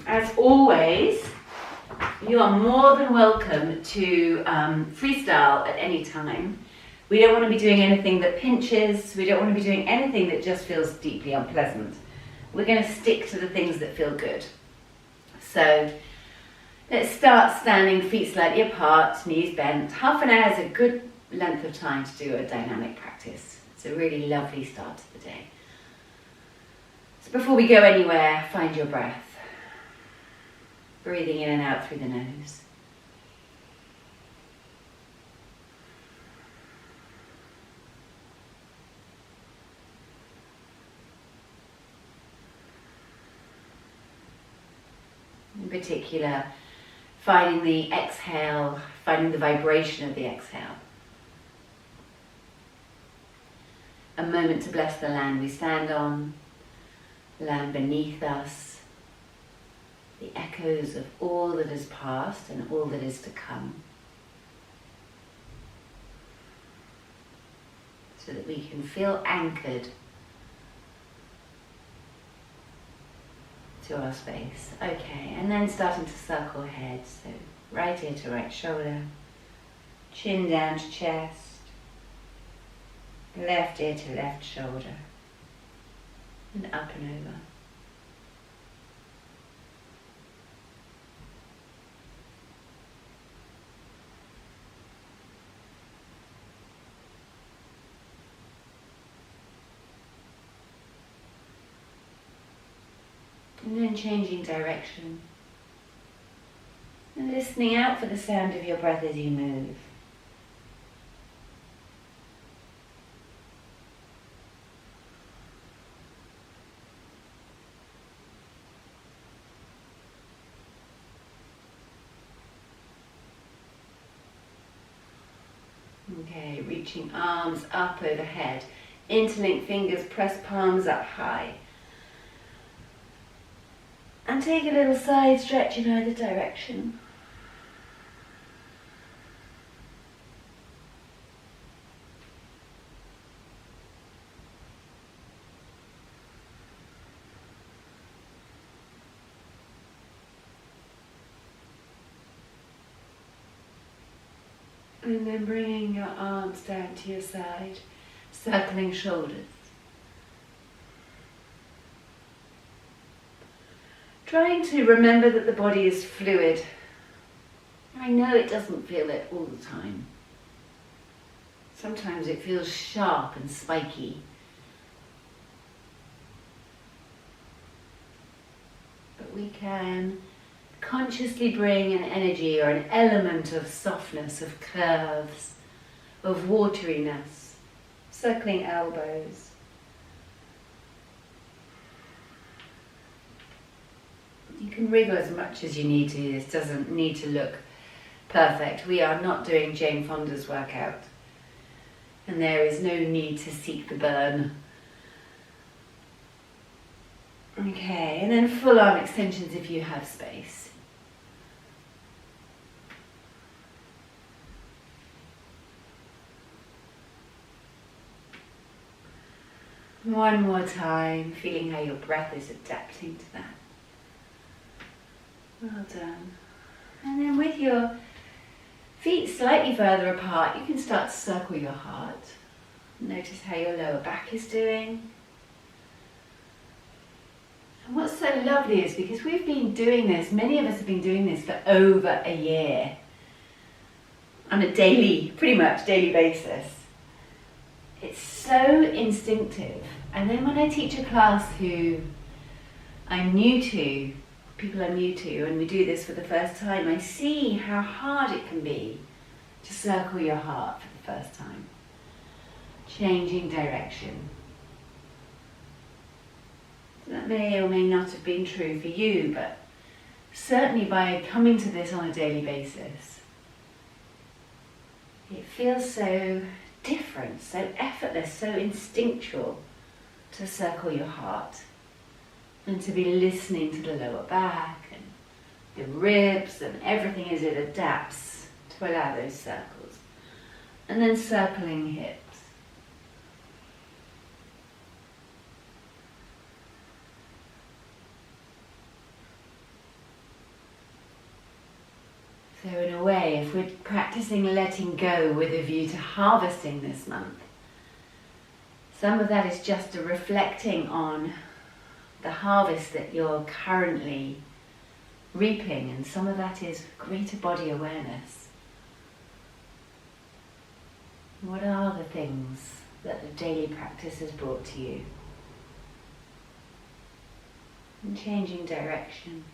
As always, you are more than welcome to freestyle at any time. We don't want to be doing anything that pinches. We don't want to be doing anything that just feels deeply unpleasant. We're going to stick to the things that feel good. So let's start standing, feet slightly apart, knees bent. Half an hour is a good length of time to do a dynamic practice. It's a really lovely start to the day. So before we go anywhere, find your breath. Breathing in and out through the nose. In particular, finding the exhale, finding the vibration of the exhale. A moment to bless the land we stand on, land beneath us, the echoes of all that is past and all that is to come, so that we can feel anchored to our space. Okay, and then starting to circle head, so right ear to right shoulder, chin down to chest, left ear to left shoulder, and up and over. And then changing direction and listening out for the sound of your breath as you move. Okay, reaching arms up overhead, interlink fingers, press palms up high. And take a little side stretch in either direction. And then bringing your arms down to your side, circling shoulders. Trying to remember that the body is fluid. I know it doesn't feel it all the time. Sometimes it feels sharp and spiky. But we can consciously bring an energy or an element of softness, of curves, of wateriness, circling elbows. You can wriggle as much as you need to. This doesn't need to look perfect. We are not doing Jane Fonda's workout. And there is no need to seek the burn. Okay, and then full arm extensions if you have space. One more time, feeling how your breath is adapting to that. Well done. And then with your feet slightly further apart, you can start to circle your heart. Notice how your lower back is doing. And what's so lovely is because we've been doing this, many of us have been doing this for over a year on a daily, pretty much daily basis. It's so instinctive. And then when I teach a class who I'm new to, people I'm new to, and we do this for the first time, I see how hard it can be to circle your heart for the first time. Changing direction. That may or may not have been true for you, but certainly by coming to this on a daily basis, it feels so different, so effortless, so instinctual to circle your heart. And to be listening to the lower back and the ribs and everything as it adapts to allow those circles. And then circling hips. So in a way, if we're practicing letting go with a view to harvesting this month, some of that is just a reflecting on the harvest that you're currently reaping, and some of that is greater body awareness. What are the things that the daily practice has brought to you? And changing direction.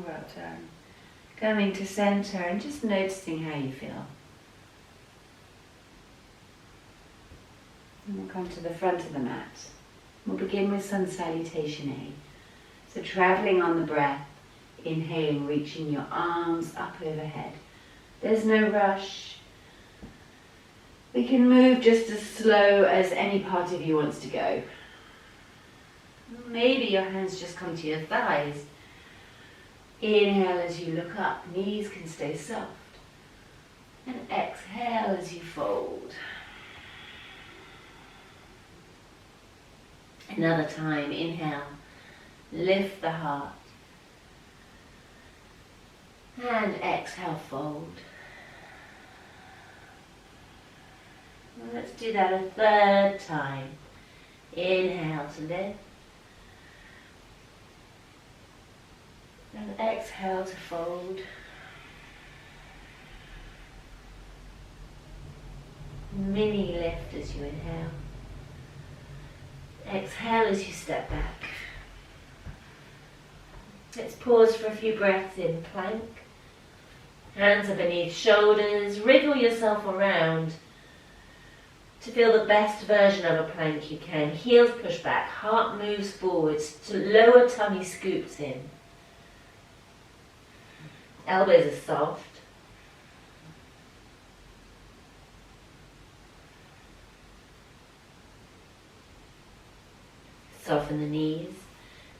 Well done. Coming to center and just noticing how you feel. And we'll come to the front of the mat. We'll begin with Sun Salutation A. So traveling on the breath, inhaling, reaching your arms up overhead. There's no rush. We can move just as slow as any part of you wants to go. Maybe your hands just come to your thighs. Inhale as you look up, knees can stay soft. And exhale as you fold. Another time, inhale, lift the heart. And exhale, fold. Well, let's do that a third time. Inhale to lift. And exhale to fold. Mini lift as you inhale. Exhale as you step back. Let's pause for a few breaths in plank. Hands are beneath shoulders. Wriggle yourself around to feel the best version of a plank you can. Heels push back, heart moves forwards, to lower tummy scoops in. Elbows are soft. Soften the knees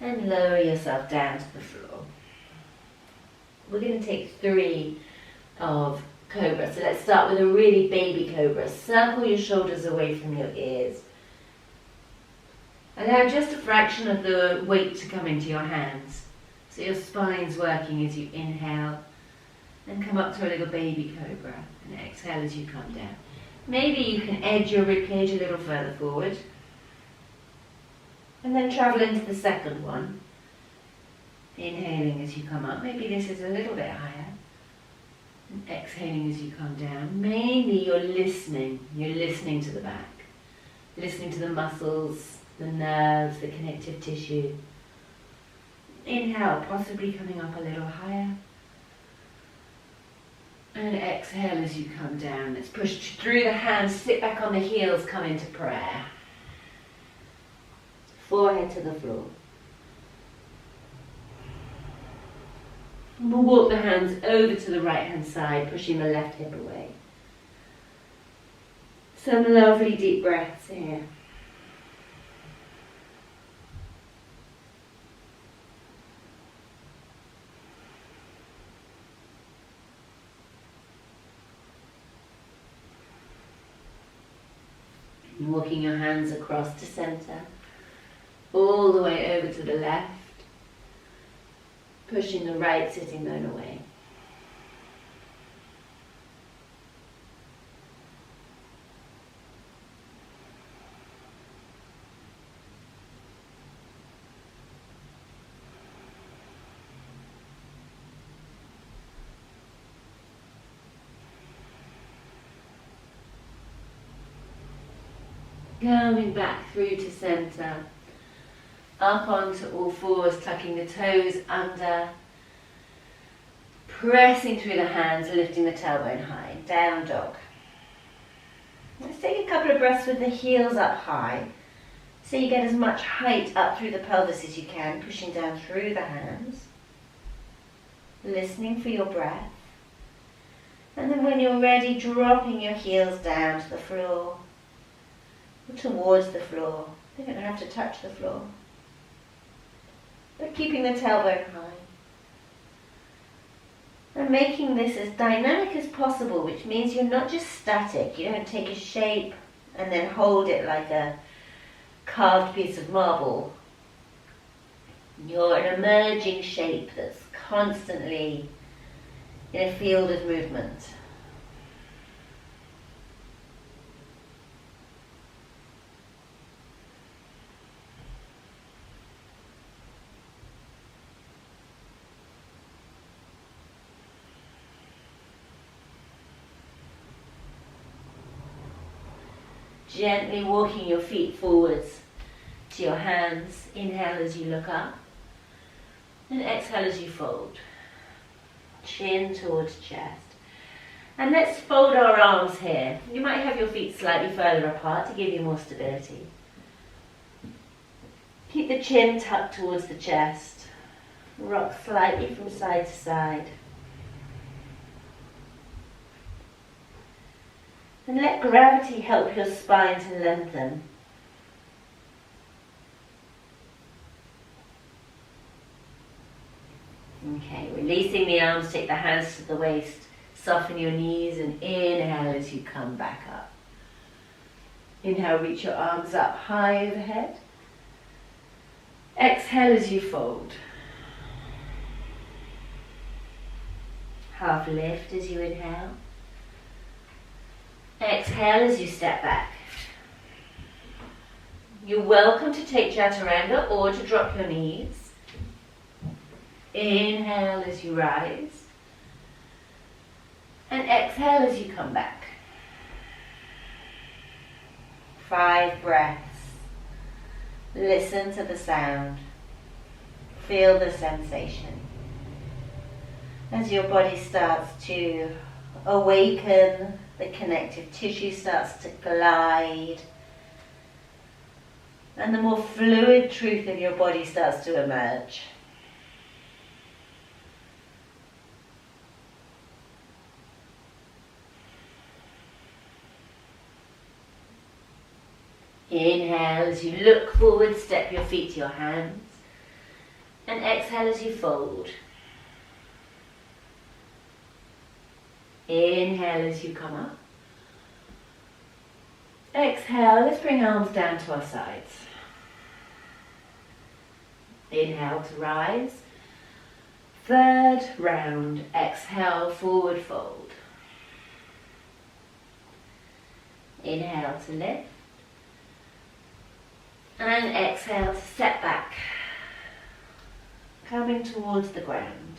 and lower yourself down to the floor. We're going to take 3 of Cobra. So let's start with a really baby Cobra. Circle your shoulders away from your ears. Allow just a fraction of the weight to come into your hands. So your spine's working as you inhale and come up to a little baby Cobra, and exhale as you come down. Maybe you can edge your ribcage a little further forward and then travel into the second one. Inhaling as you come up. Maybe this is a little bit higher. And exhaling as you come down. Maybe you're listening to the back. Listening to the muscles, the nerves, the connective tissue. Inhale, possibly coming up a little higher. And exhale as you come down. Let's push through the hands, sit back on the heels, come into prayer. Forehead to the floor. We'll walk the hands over to the right hand side, pushing the left hip away. Some lovely deep breaths here. Walking your hands across to center, all the way over to the left, pushing the right sitting bone away. Coming back through to center, up onto all fours, tucking the toes under, pressing through the hands, lifting the tailbone high, down dog. Let's take a couple of breaths with the heels up high, so you get as much height up through the pelvis as you can, pushing down through the hands, listening for your breath, and then when you're ready, dropping your heels down to the floor, or towards the floor. They don't have to touch the floor. but keeping the tailbone high. And making this as dynamic as possible, which means you're not just static. You don't take a shape and then hold it like a carved piece of marble. You're an emerging shape that's constantly in a field of movement. Gently walking your feet forwards to your hands. Inhale as you look up. And exhale as you fold. Chin towards chest. And let's fold our arms here. You might have your feet slightly further apart to give you more stability. Keep the chin tucked towards the chest. Rock slightly from side to side. And let gravity help your spine to lengthen. Okay, releasing the arms, take the hands to the waist, soften your knees and inhale as you come back up. Inhale, reach your arms up high overhead. Exhale as you fold. Half lift as you inhale. Exhale as you step back. You're welcome to take chaturanga or to drop your knees. Inhale as you rise. And exhale as you come back. 5 breaths. Listen to the sound. Feel the sensation. As your body starts to awaken, the connective tissue starts to glide, and the more fluid truth of your body starts to emerge. Inhale as you look forward, step your feet to your hands, and exhale as you fold. Inhale as you come up. Exhale, let's bring arms down to our sides. Inhale to rise. 3rd round, exhale, forward fold. Inhale to lift. And exhale to step back, coming towards the ground.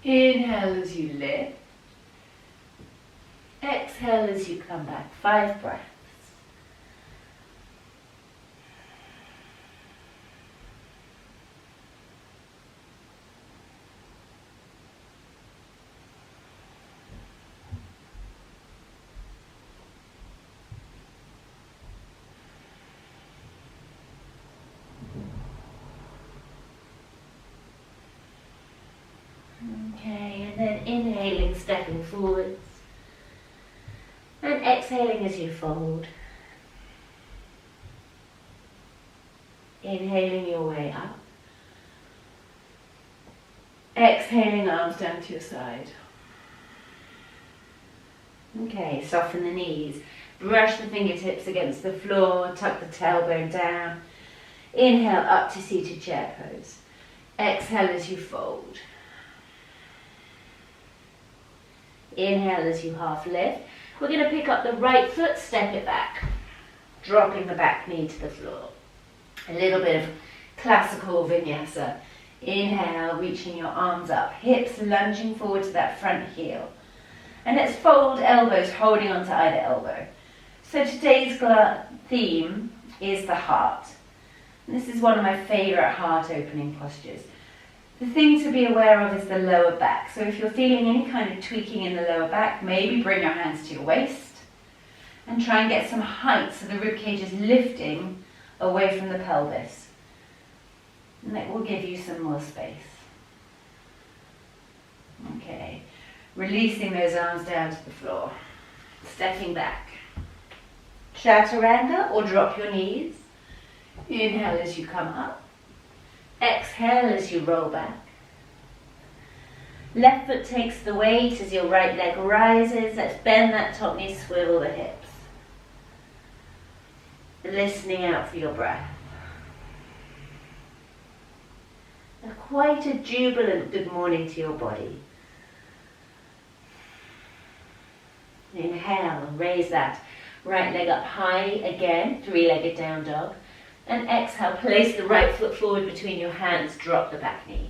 Inhale as you lift. Exhale as you come back. 5 breaths. Okay, and then inhaling, stepping forwards. And exhaling as you fold. Inhaling your way up. Exhaling, arms down to your side. Okay, soften the knees. Brush the fingertips against the floor, tuck the tailbone down. Inhale up to seated chair pose. Exhale as you fold. Inhale as you half lift. We're going to pick up the right foot, step it back, dropping the back knee to the floor. A little bit of classical vinyasa. Inhale, reaching your arms up, hips lunging forward to that front heel. And let's fold elbows, holding onto either elbow. So today's theme is the heart. And this is one of my favourite heart opening postures. The thing to be aware of is the lower back. So if you're feeling any kind of tweaking in the lower back, maybe bring your hands to your waist and try and get some height so the ribcage is lifting away from the pelvis. And that will give you some more space. Okay, releasing those arms down to the floor, stepping back. Chaturanga or drop your knees. Inhale as you come up. Exhale as you roll back. Left foot takes the weight as your right leg rises. Let's bend that top knee, swivel the hips. Listening out for your breath. Quite a jubilant good morning to your body. Inhale, raise that right leg up high again, three-legged down dog. And exhale, place the right foot forward between your hands, drop the back knee.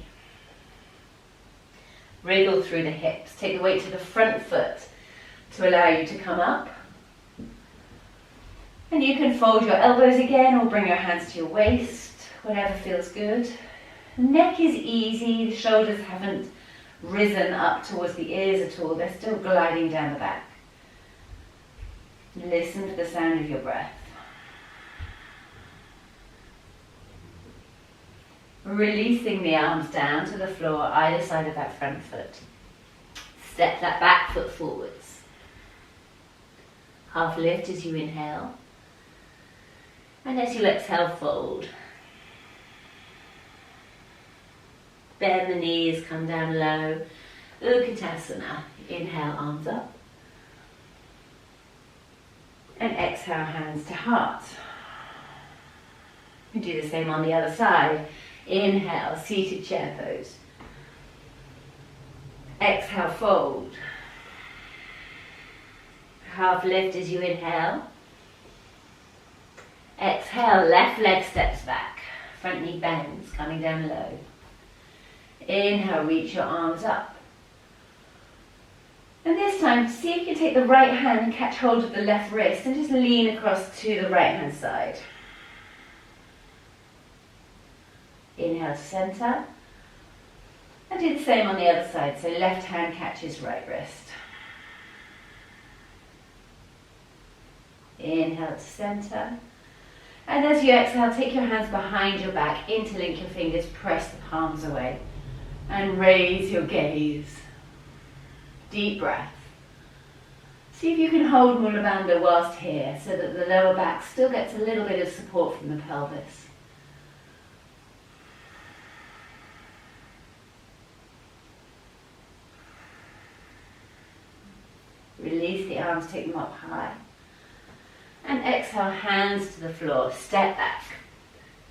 Wriggle through the hips, take the weight to the front foot to allow you to come up. And you can fold your elbows again or bring your hands to your waist, whatever feels good. Neck is easy, the shoulders haven't risen up towards the ears at all, they're still gliding down the back. Listen to the sound of your breath. Releasing the arms down to the floor, either side of that front foot. Step that back foot forwards. Half lift as you inhale. And as you exhale, fold. Bend the knees, come down low. Utkatasana. Inhale, arms up. And exhale, hands to heart. We do the same on the other side. Inhale, seated chair pose. Exhale, fold. Half lift as you inhale. Exhale, left leg steps back. Front knee bends, coming down low. Inhale, reach your arms up. And this time, see if you can take the right hand and catch hold of the left wrist and just lean across to the right hand side. Inhale to center. And do the same on the other side. So left hand catches right wrist. Inhale to center. And as you exhale, take your hands behind your back, interlink your fingers, press the palms away. And raise your gaze. Deep breath. See if you can hold Mula Bandha whilst here so that the lower back still gets a little bit of support from the pelvis. Release the arms, take them up high. And exhale, hands to the floor. Step back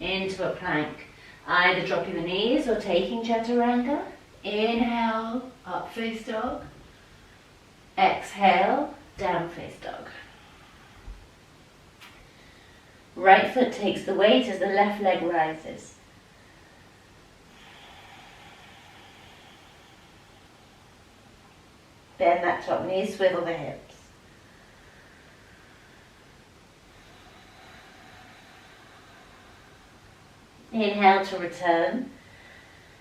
into a plank. Either dropping the knees or taking chaturanga. Inhale, up face dog. Exhale, down face dog. Right foot takes the weight as the left leg rises. Bend that top knee, swivel the hips. Inhale to return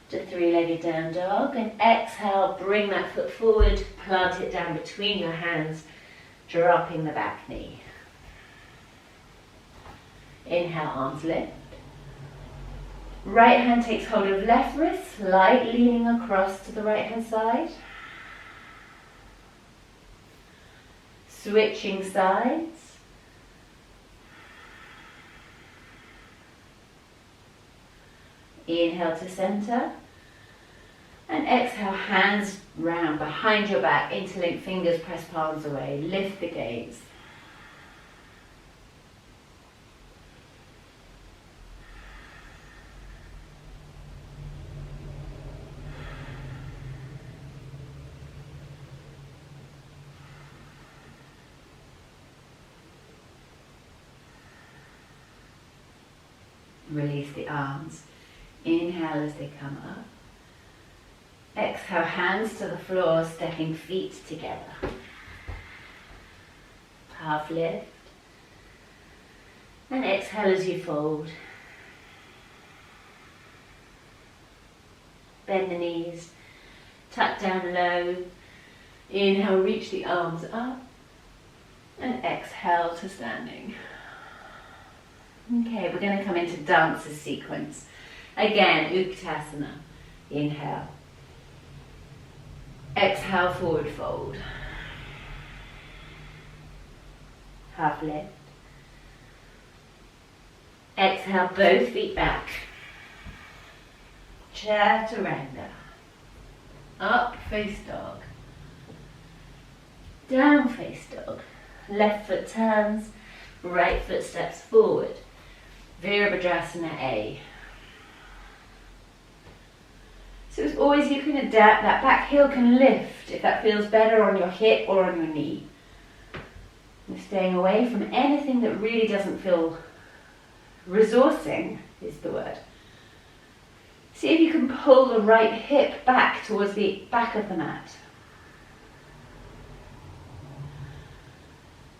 to three-legged down dog, and exhale, bring that foot forward, plant it down between your hands, dropping the back knee. Inhale, arms lift. Right hand takes hold of left wrist, slight leaning across to the right hand side. Switching sides. Inhale to center. And exhale, hands round behind your back, interlink fingers, press palms away, lift the gaze. Release the arms. Inhale as they come up. Exhale, hands to the floor, stepping feet together. Half lift. And exhale as you fold. Bend the knees. Tuck down low. Inhale, reach the arms up. And exhale to standing. Okay, we're going to come into dancer's sequence. Again, Utkatasana. Inhale. Exhale, forward fold. Half lift. Exhale, both feet back. chaturanga. Up face dog. Down face dog. Left foot turns, right foot steps forward. Virabhadrasana A. So as always you can adapt, that back heel can lift if that feels better on your hip or on your knee. You're staying away from anything that really doesn't feel resourcing, is the word. See if you can pull the right hip back towards the back of the mat.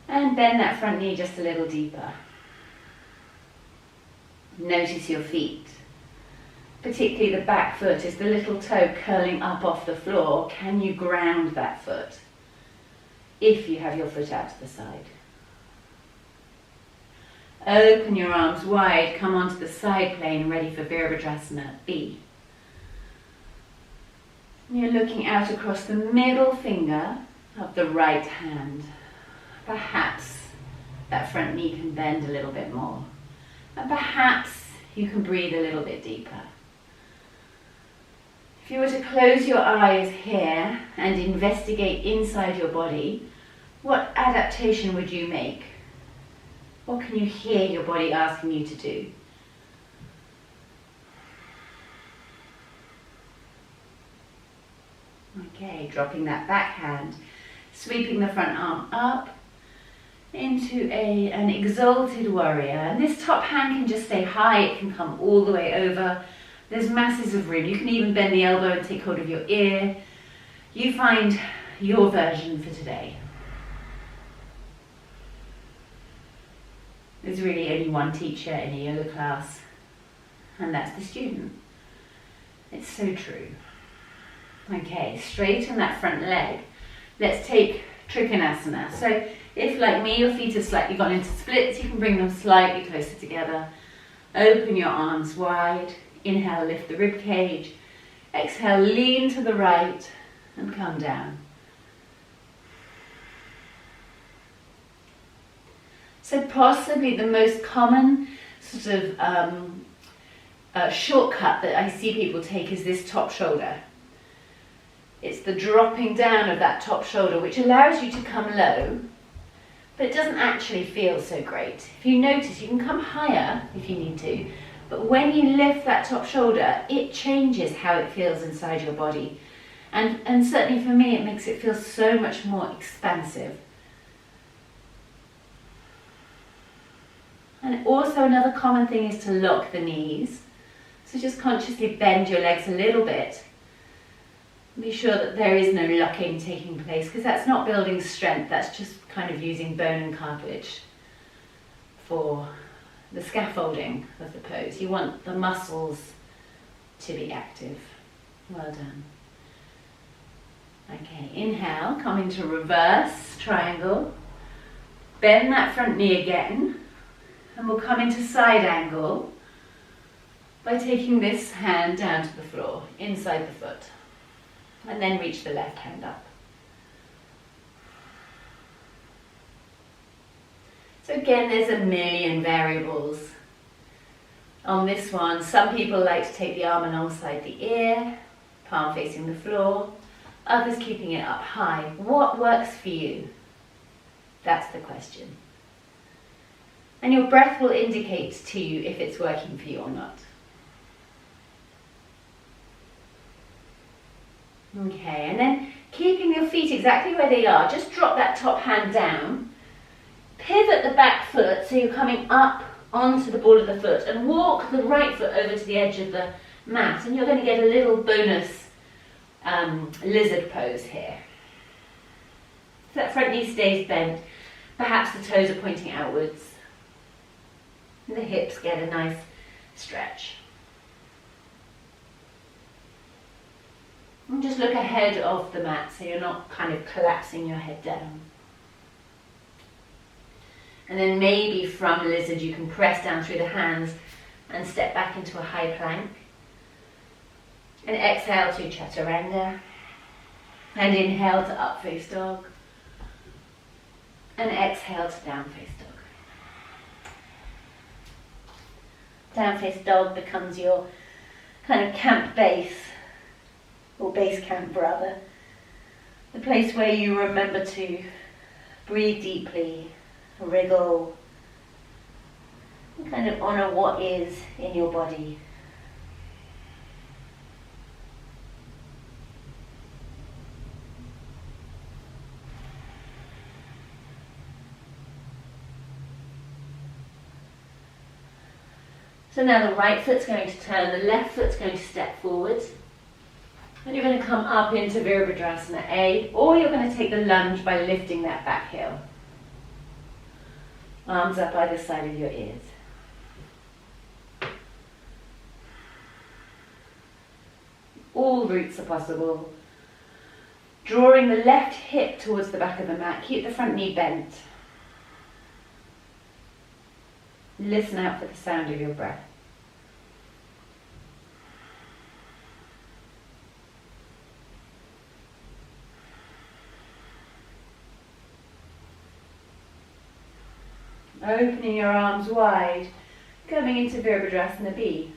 And bend that front knee just a little deeper. Notice your feet. Particularly the back foot, is the little toe curling up off the floor. Can you ground that foot? If you have your foot out to the side. Open your arms wide, come onto the side plane, ready for Virabhadrasana B. You're looking out across the middle finger of the right hand. Perhaps that front knee can bend a little bit more. And perhaps you can breathe a little bit deeper. If you were to close your eyes here and investigate inside your body, what adaptation would you make? What can you hear your body asking you to do? Okay, dropping that back hand, sweeping the front arm up into an exalted warrior. And this top hand can just stay high, it can come all the way over. There's masses of room. You can even bend the elbow and take hold of your ear. You find your version for today. There's really only one teacher in a yoga class, and that's the student. It's so true. Okay, straighten that front leg. Let's take Trikonasana. So if, like me, your feet have slightly gone into splits, you can bring them slightly closer together. Open your arms wide. Inhale, lift the rib cage. Exhale, lean to the right and come down. So possibly the most common sort of shortcut that I see people take is this top shoulder. It's the dropping down of that top shoulder, which allows you to come low, but it doesn't actually feel so great. If you notice, you can come higher if you need to, but when you lift that top shoulder, it changes how it feels inside your body. And certainly for me, it makes it feel so much more expansive. And also another common thing is to lock the knees. So just consciously bend your legs a little bit. Be sure that there is no locking taking place, because that's not building strength, that's just kind of using bone and cartilage for the scaffolding of the pose. You want the muscles to be active. Well done. Okay, inhale, come into reverse triangle. Bend that front knee again, and we'll come into side angle by taking this hand down to the floor, inside the foot. And then reach the left hand up. So again, there's a million variables. On this one, some people like to take the arm alongside the ear, palm facing the floor, others keeping it up high. What works for you? That's the question. And your breath will indicate to you if it's working for you or not. Okay, and then keeping your feet exactly where they are, just drop that top hand down, pivot the back foot so you're coming up onto the ball of the foot, and walk the right foot over to the edge of the mat, and you're going to get a little bonus lizard pose here. So that front knee stays bent, perhaps the toes are pointing outwards, and the hips get a nice stretch. And just look ahead of the mat so you're not kind of collapsing your head down. And then maybe from lizard you can press down through the hands and step back into a high plank. And exhale to chaturanga. And inhale to up face dog. And exhale to down face dog. Down face dog becomes your kind of camp base, or base camp rather. The place where you remember to breathe deeply, wriggle, and kind of honour what is in your body. So now the right foot's going to turn, the left foot's going to step forwards. And you're going to come up into Virabhadrasana A, or you're going to take the lunge by lifting that back heel. Arms up either side of your ears. All routes are possible. Drawing the left hip towards the back of the mat, keep the front knee bent. Listen out for the sound of your breath. Opening your arms wide, coming into Virabhadrasana B.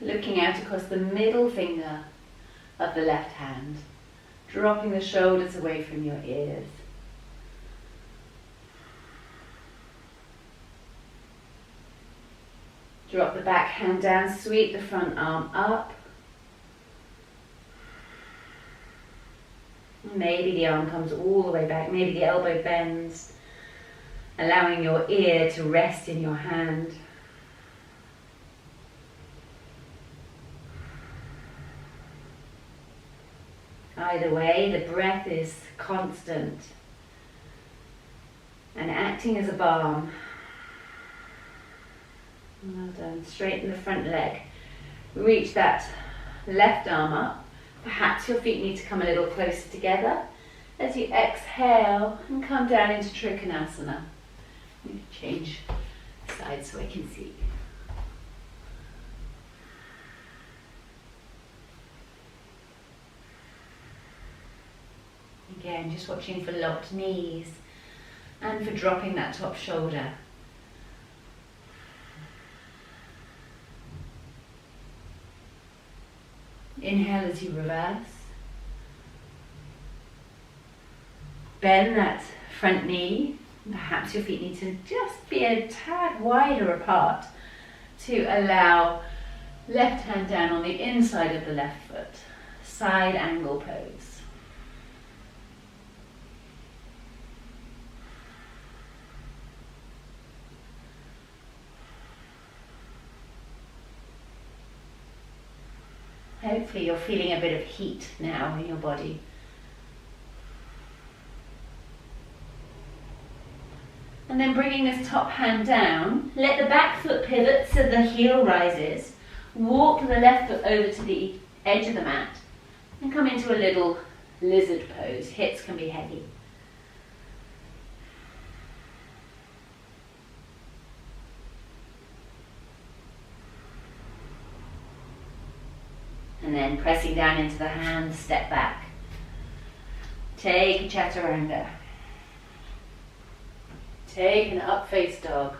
Looking out across the middle finger of the left hand, dropping the shoulders away from your ears. Drop the back hand down, sweep the front arm up. Maybe the arm comes all the way back, maybe the elbow bends, allowing your ear to rest in your hand. Either way, the breath is constant and acting as a balm. Well done. Straighten the front leg. Reach that left arm up. Perhaps your feet need to come a little closer together as you exhale and come down into Trikonasana. Change sides so I can see. Again, just watching for locked knees and for dropping that top shoulder. Inhale as you reverse. Bend that front knee. Perhaps your feet need to just be a tad wider apart to allow left hand down on the inside of the left foot. Side angle pose. Hopefully you're feeling a bit of heat now in your body. And then bringing this top hand down, let the back foot pivot so the heel rises. Walk the left foot over to the edge of the mat and come into a little lizard pose. Hips can be heavy. And then pressing down into the hands, step back. Take a chaturanga. Take an up face dog.